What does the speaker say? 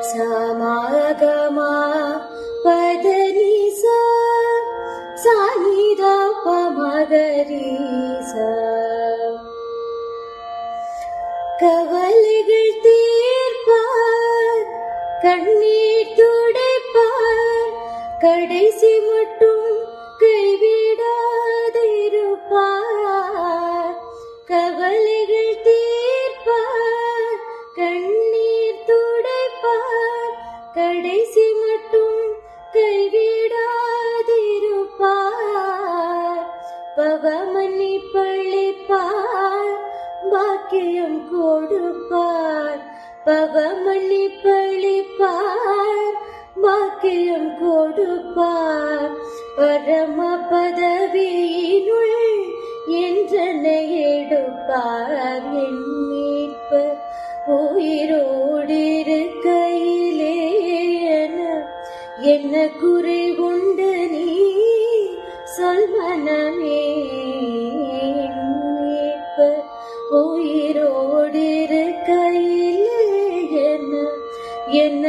சமாகமா பதனிச சானிதா பமகரிச கவலைகள் தீர்ப்பார் கண்ணீர் துடைப்பார் கடைசி மட்டும் கைவிடாதிருப்பார் கவலைகள் தீர்ப்பார் கண்ணீர் துடைப்பார் கடைசி மட்டும் கைவிடாதிருப்பார் பவமன்னி பழிப்பார் பாக்கியம் கொடுப்பார் பவமன்னி பழிப்பார் பாக்கியம் கொடுப்பார் பரம பதவியினுள் என்றனை எடுப்பார் என் மீட்பர் உயிரோடிருக்கையிலே என்ன குறை உண்டு நீ சொல் மனமே மீட்பர் உயிரோடிருக்கையிலே என்ன